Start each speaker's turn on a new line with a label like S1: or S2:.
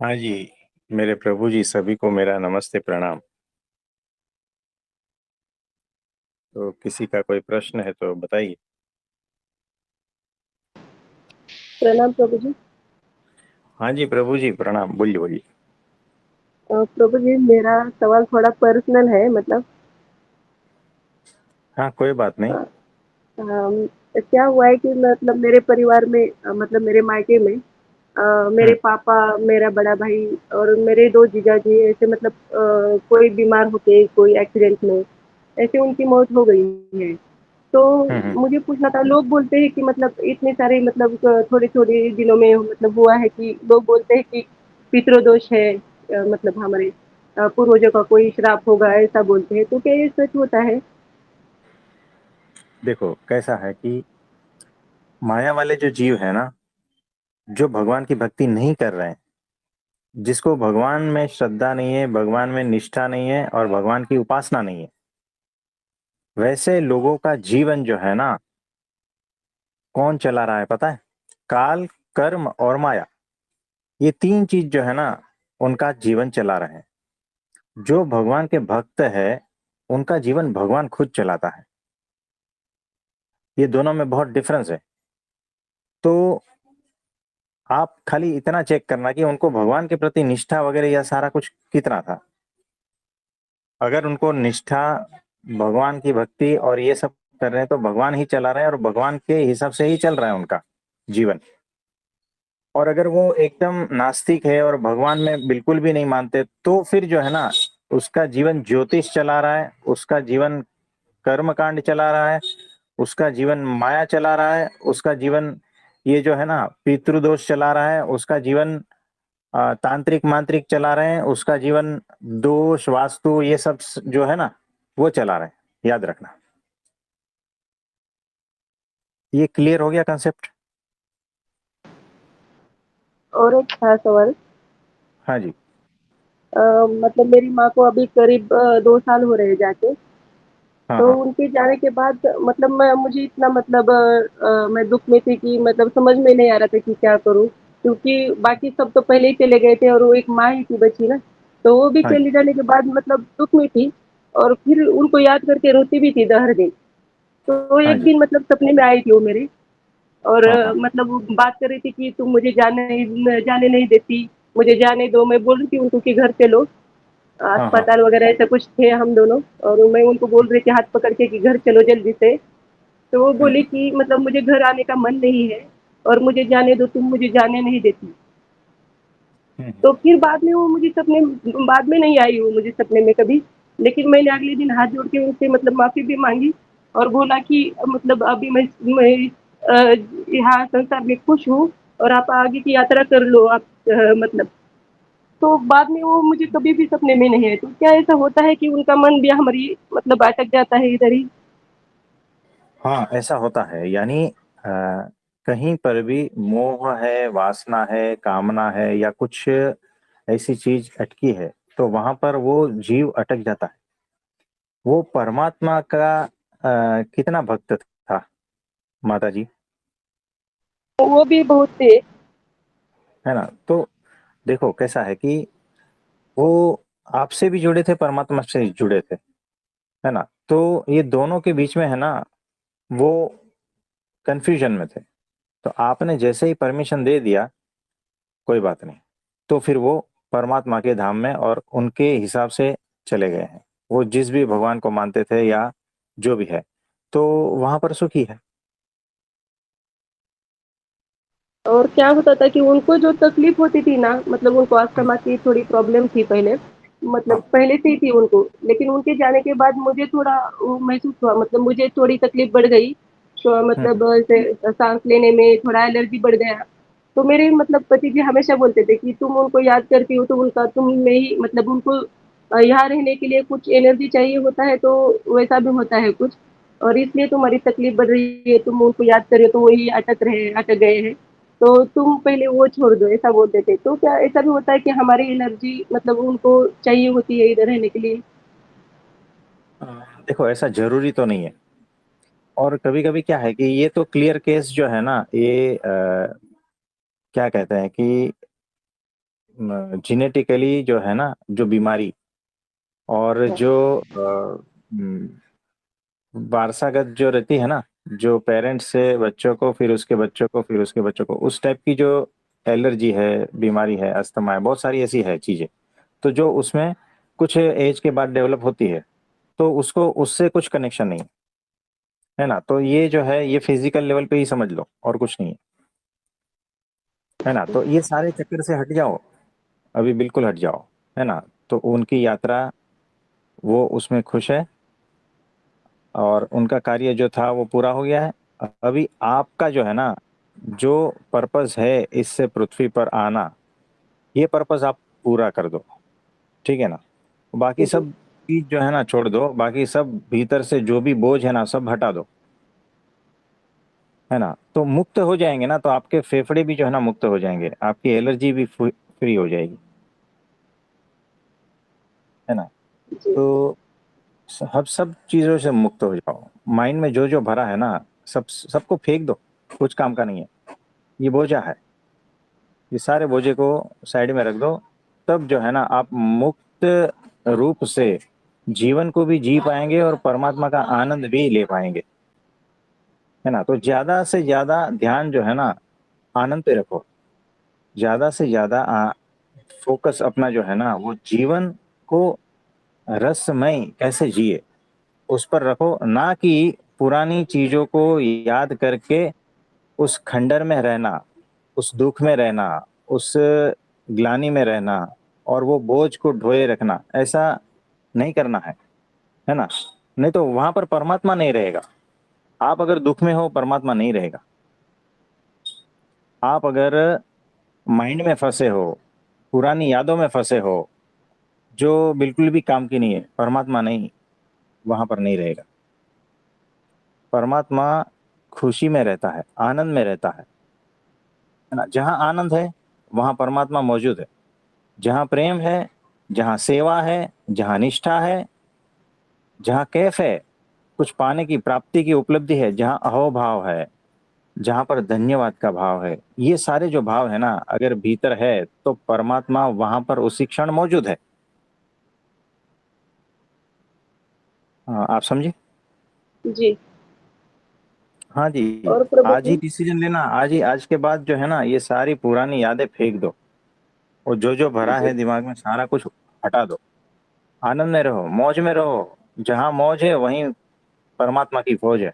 S1: हाँ जी। मेरे प्रभु जी, सभी को मेरा नमस्ते प्रणाम। तो किसी का कोई प्रश्न है तो बताइए।
S2: प्रणाम प्रभु जी।
S1: हाँ जी प्रभु जी, प्रणाम। बोलिए बोलिए।
S2: प्रभु जी, मेरा सवाल थोड़ा पर्सनल है मतलब।
S1: हाँ, कोई बात नहीं।
S2: क्या हुआ है कि मतलब मेरे परिवार में मतलब मेरे मायके में मेरे
S1: हम्म।
S2: पापा, मेरा बड़ा भाई और मेरे 2 जीजाजी ऐसे मतलब कोई बीमार होके कोई एक्सीडेंट में ऐसे उनकी मौत हो गई है। तो
S1: हम्म।
S2: मुझे पूछना था, लोग बोलते हैं कि मतलब इतने सारे मतलब थोड़े-थोड़े दिनों में मतलब हुआ है कि लोग बोलते हैं कि पितृदोष है, मतलब हमारे पूर्वजों का कोई श्राप होगा ऐसा बोलते हैं। तो क्या ये सच होता है?
S1: देखो कैसा है कि माया वाले जो जीव है ना, जो भगवान की भक्ति नहीं कर रहे हैं, जिसको भगवान में श्रद्धा नहीं है, भगवान में निष्ठा नहीं है और भगवान की उपासना नहीं है, वैसे लोगों का जीवन जो है ना, कौन चला रहा है पता है? काल, कर्म और माया। ये तीन चीज जो है ना, उनका जीवन चला रहे हैं। जो भगवान के भक्त है, उनका जीवन भगवान खुद चलाता है। ये दोनों में बहुत डिफरेंस है। तो आप खाली इतना चेक करना कि उनको भगवान के प्रति निष्ठा वगैरह या सारा कुछ कितना था। अगर उनको निष्ठा, भगवान की भक्ति और ये सब कर रहे हैं तो भगवान ही चला रहे हैं और भगवान के हिसाब से ही चल रहा है उनका जीवन। और अगर वो एकदम नास्तिक है और भगवान में बिल्कुल भी नहीं मानते, तो फिर जो है ना, उसका जीवन ज्योतिष चला रहा है, उसका जीवन कर्म कांड चला रहा है, उसका जीवन माया चला रहा है, उसका जीवन ये जो है ना पितृदोष चला रहा है, उसका जीवन तांत्रिक मांत्रिक चला रहे हैं, उसका जीवन दोष वास्तु ये सब जो है ना, वो चला रहे हैं। याद रखना। ये क्लियर हो गया कंसेप्ट?
S2: और एक था सवाल।
S1: हाँ जी।
S2: मतलब मेरी माँ को अभी करीब 2 साल हो रहे हैं जाके।
S1: हाँ
S2: तो
S1: हाँ।
S2: उनके जाने के बाद मतलब मैं मुझे इतना मतलब मैं दुःख में थी कि मतलब समझ में नहीं आ रहा था कि क्या करूँ? क्योंकि बाकी सब तो पहले ही चले गए थे और वो एक माँ ही थी बची ना। तो वो भी
S1: हाँ जी।
S2: चले जाने के बाद मतलब दुःख में थी और फिर उनको याद करके रोती भी थी हर दिन। तो
S1: हाँ
S2: एक
S1: जी।
S2: दिन मतलब सपने में आई थी वो मेरे, और
S1: हाँ हाँ।
S2: मतलब वो बात कर रही थी कि तुम मुझे जाने नहीं देती, मुझे जाने दो। मैं बोल रही थी उनको कि घर चलो।
S1: हाँ हाँ।
S2: अस्पताल वगैरह ऐसा कुछ थे हम दोनों, और मैं उनको बोल रही थी हाथ पकड़ के कि घर चलो जल्दी से। तो वो
S1: हम्म
S2: बोली कि मतलब मुझे घर आने का मन नहीं है और मुझे जाने दो, तुम मुझे जाने नहीं देती।
S1: हम्म।
S2: तो फिर बाद में वो मुझे सपने बाद में नहीं आई वो मुझे सपने में कभी। लेकिन मैंने अगले दिन हाथ जोड़ के उनसे मतलब माफ़ी भी माँगी और बोला कि मतलब अभी मैं यहाँ संसार में खुश हूँ और आप आगे की यात्रा कर लो आप, मतलब। तो बाद में वो मुझे कभी भी सपने में नहीं आए। तो क्या ऐसा होता है कि उनका मन भी हमारी मतलब अटक जाता है इधर ही?
S1: हाँ, ऐसा होता है। यानी कहीं पर भी मोह है, वासना है, कामना है या कुछ ऐसी चीज अटकी है, तो वहां पर वो जीव अटक जाता है। वो परमात्मा का कितना भक्त था माता जी,
S2: तो वो भी बहुत थे।
S1: है ना? तो देखो कैसा है कि वो आपसे भी जुड़े थे, परमात्मा से जुड़े थे, है ना? तो ये दोनों के बीच में है ना, वो कंफ्यूजन में थे। तो आपने जैसे ही परमिशन दे दिया, कोई बात नहीं, तो फिर वो परमात्मा के धाम में और उनके हिसाब से चले गए हैं। वो जिस भी भगवान को मानते थे या जो भी है, तो वहां पर सुखी है।
S2: और क्या होता था कि उनको जो तकलीफ होती थी ना, मतलब उनको अस्थमा की थोड़ी प्रॉब्लम थी पहले, मतलब
S1: हाँ।
S2: पहले से ही थी उनको। लेकिन उनके जाने के बाद मुझे थोड़ा वो महसूस हुआ, मतलब मुझे थोड़ी तकलीफ बढ़ गई। तो
S1: हम्म।
S2: मतलब ऐसे सांस लेने में थोड़ा एलर्जी बढ़ गया। तो मेरे मतलब पति जी हमेशा बोलते थे कि तुम उनको याद करती हो तो उनका तुम में ही मतलब उनको यहाँ रहने के लिए कुछ एनर्जी चाहिए होता है, तो वैसा भी होता है कुछ। और इसलिए तुम्हारी तकलीफ बढ़ रही है, तुम उनको याद कर रहे हो तो वही अटक गए हैं। तो तुम पहले वो छोड़ दो, ऐसा बोलते थे। तो क्या ऐसा भी होता है कि हमारी एनर्जी मतलब उनको चाहिए होती है इधर रहने के लिए?
S1: अ, देखो ऐसा जरूरी तो नहीं है। और कभी कभी क्या है कि ये तो क्लियर केस जो है ना, ये क्या कहते हैं कि जेनेटिकली जो है ना, जो बीमारी और
S2: हाँ,
S1: जो वारसागत जो रहती है ना, जो पेरेंट्स से बच्चों को, फिर उसके बच्चों को, फिर उसके बच्चों को, उस टाइप की जो एलर्जी है, बीमारी है, अस्थमा है, बहुत सारी ऐसी है चीजें, तो जो उसमें कुछ एज के बाद डेवलप होती है, तो उसको उससे कुछ कनेक्शन नहीं है ना। तो ये जो है ये फिजिकल लेवल पे ही समझ लो, और कुछ नहीं है ना। तो ये सारे चक्कर से हट जाओ, अभी बिल्कुल हट जाओ, है ना। तो उनकी यात्रा, वो उसमें खुश है, और उनका कार्य जो था वो पूरा हो गया है। अभी आपका जो है ना, जो पर्पस है इससे पृथ्वी पर आना, ये पर्पस आप पूरा कर दो, ठीक है ना। बाकी
S2: जी,
S1: सब चीज जो है ना छोड़ दो, बाकी सब भीतर से जो भी बोझ है ना सब हटा दो, है ना। तो मुक्त हो जाएंगे ना, तो आपके फेफड़े भी जो है ना मुक्त हो जाएंगे, आपकी एलर्जी भी फ्री हो जाएगी, है ना।
S2: जी,
S1: तो सब चीजों से मुक्त हो जाओ। माइंड में जो जो भरा है ना, सबको फेंक दो, कुछ काम का नहीं है, ये बोझा है, ये सारे बोझे को साइड में रख दो। तब जो है ना आप मुक्त रूप से जीवन को भी जी पाएंगे और परमात्मा का आनंद भी ले पाएंगे, है ना। तो ज्यादा से ज्यादा ध्यान जो है ना आनंद पे रखो, ज्यादा से ज्यादा फोकस अपना जो है ना वो जीवन को रसमय कैसे जिए उस पर रखो, ना कि पुरानी चीजों को याद करके उस खंडर में रहना, उस दुख में रहना, उस ग्लानि में रहना, और वो बोझ को ढोए रखना, ऐसा नहीं करना है ना। नहीं तो वहां पर परमात्मा नहीं रहेगा। आप अगर दुख में हो, परमात्मा नहीं रहेगा। आप अगर माइंड में फंसे हो, पुरानी यादों में फंसे हो, जो बिल्कुल भी काम की नहीं है, परमात्मा नहीं, वहां पर नहीं रहेगा। परमात्मा खुशी में रहता है, आनंद में रहता है ना। जहाँ आनंद है वहाँ परमात्मा मौजूद है। जहाँ प्रेम है, जहाँ सेवा है, जहाँ निष्ठा है, जहाँ कैफ है, कुछ पाने की प्राप्ति की उपलब्धि है, जहाँ अहोभाव है, जहाँ पर धन्यवाद का भाव है, ये सारे जो भाव है ना अगर भीतर है, तो परमात्मा वहां पर उसी क्षण मौजूद है। हाँ, आप समझे।
S2: जी।
S1: हाँ जी।
S2: और प्रभु
S1: आज ही
S2: जी।
S1: डिसीजन लेना, आज ही, आज के बाद जो है ना ये सारी पुरानी यादें फेंक दो, और जो जो भरा
S2: जी,
S1: है दिमाग में सारा कुछ हटा दो। आनंद में रहो, मौज में रहो। जहाँ मौज है वहीं परमात्मा की खोज है।